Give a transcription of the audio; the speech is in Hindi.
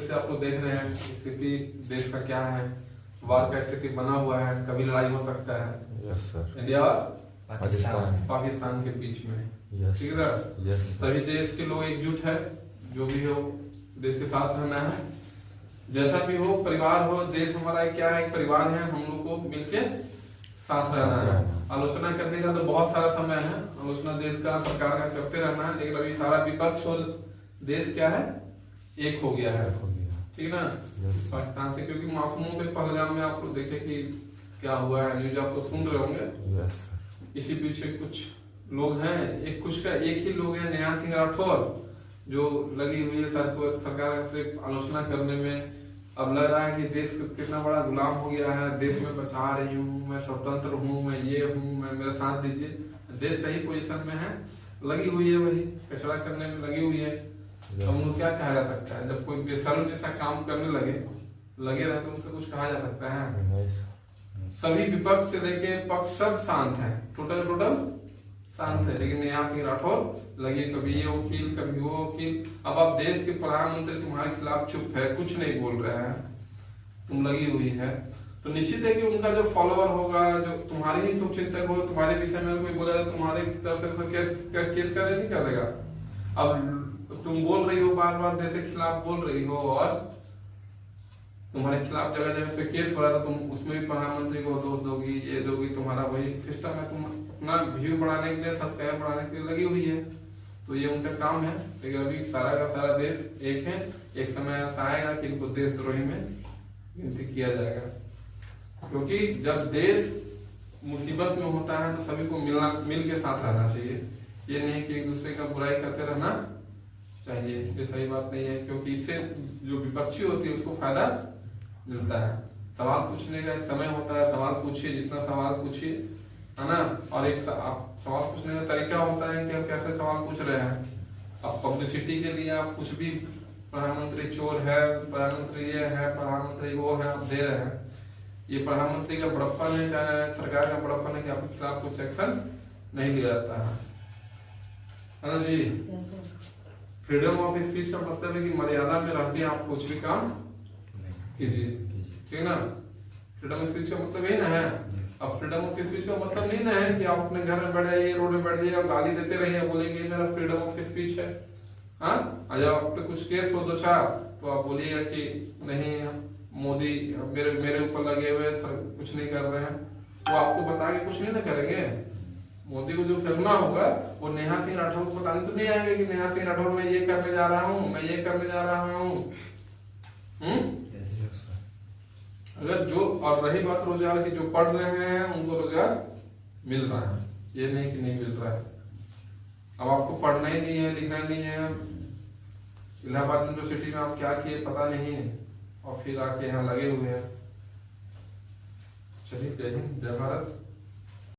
से आप लोग देख रहे हैं स्थिति देश का क्या है, वार का स्थिति बना हुआ है, कभी लड़ाई हो सकता है। Yes sir. इंडिया और पाकिस्तान के बीच में। यस ठीक है, यस सभी देश के लोग एकजुट है, जो भी हो देश के साथ रहना है। जैसा भी हो, परिवार हो, देश हमारा क्या है, एक परिवार है, हम लोग को मिलके साथ रहना है। आलोचना करने का तो बहुत सारा समय है, आलोचना देश का सरकार का करते रहना है, लेकिन अभी सारा विपक्ष और देश क्या है, एक हो गया है। ठीक है ना, पाकिस्तान से, क्योंकि मासूमों के पहलगाम में आप लोग देखे कि क्या हुआ है, न्यूज आप लोग सुन रहे होंगे। इसी पीछे कुछ लोग हैं, एक ही लोग है, नेहा सिंह राठौर, जो लगी हुई है सरकार से आलोचना करने में। अब लग रहा है कि देश कितना बड़ा गुलाम हो गया है, देश में बचा रही हूँ, मैं स्वतंत्र हूँ, मैं ये हूँ, मैं मेरा साथ दीजिए। देश सही पोजीशन में है, लगी हुई है, वही कचरा करने में लगी हुई है। तो हम लोग क्या कहा जा सकता है, जब कोई बेशर्म जैसा काम करने लगे रहे तो उनसे कुछ कहा जा सकता है? सभी विपक्ष से लेके पक्ष सब शांत है, टोटल शांत है, लेकिन नेहा सिंह राठौर लगे कभी ये वकील कभी वो वकील। अब आप देश के प्रधानमंत्री तुम्हारे खिलाफ चुप है, कुछ नहीं बोल रहे हैं, तुम लगी हुई है, तो निश्चित है कि उनका जो फॉलोअर होगा, जो तुम्हारे ही शुभचिंतक हो, तुम्हारे विषय में कोई बोला तो तुम्हारे तरफ से केस करे नहीं कर देगा। अब तुम बोल रही हो, बार बार देश के खिलाफ बोल रही हो, और तुम्हारे खिलाफ जगह जगह पे केस हो रहा है, तो तुम उसमें भी प्रधानमंत्री को दोष दोगी, ये दोगी, तुम्हारा वही सिस्टम है, तुम अपना व्यू बढ़ाने के लिए, सब्सक्राइब बढ़ाने के लिए लगी हुई है, तो ये उनका काम है। लेकिन अभी सारा का सारा देश एक है, एक समय ऐसा आएगा कि इनको देशद्रोही में गिनती किया जाएगा, क्योंकि जब देश मुसीबत में होता है तो सभी को मिल के साथ रहना चाहिए, ये नहीं कि एक दूसरे का बुराई करते रहना चाहिए, ये सही बात नहीं है, क्योंकि इससे जो विपक्षी होती है उसको फायदा मिलता है। सवाल पूछने का एक समय होता है, सवाल पूछिए, जितना सवाल पूछिए, है ना, और एक सवाल पूछने का तरीका होता है कि आप कैसे सवाल पूछ रहे हैं। अब पब्लिसिटी के लिए आप कुछ भी, प्रधानमंत्री चोर है, प्रधानमंत्री ये है, प्रधानमंत्री वो है, आप दे रहे हैं, ये प्रधानमंत्री का बड़प्पन है, चाहे सरकार का बड़प्पन है कि आपके खिलाफ कुछ एक्शन नहीं लिया जाता है ना जी। फ्रीडम ऑफ स्पीच का मतलब है कि मर्यादा में रह के आप कुछ भी काम कीजिए, ठीक है ना। फ्रीडम ऑफ स्पीच का मतलब यही ना है। अब फ्रीडम ऑफ स्पीच का मतलब नहीं ना है कि आप अपने घर में बैठ जाइए, रोड में बैठ जाइए और गाली देते रहिए, बोलेंगे मेरा फ्रीडम ऑफ स्पीच है। हाँ, जब आप पे कुछ केस हो दो चार, तो आप बोलिएगा कि नहीं मोदी मेरे ऊपर लगे हुए कुछ नहीं कर रहे हैं, वो आपको बता के कुछ नहीं ना करेंगे। मोदी को जो करना होगा वो नेहा सिंह राठौर को बताने तो नहीं आएंगे कि नेहा सिंह राठौर मैं ये करने जा रहा हूँ, मैं ये करने जा रहा हूँ। अगर जो, और रही बात रोजगार की, जो पढ़ रहे हैं उनको रोजगार मिल रहा है, ये नहीं कि नहीं मिल रहा है। अब आपको पढ़ना ही नहीं है, लिखना नहीं है, इलाहाबाद यूनिवर्सिटी में आप क्या किए पता नहीं है, और फिर आके यहाँ लगे हुए हैं। चलिए, जय हिंद, जय भारत।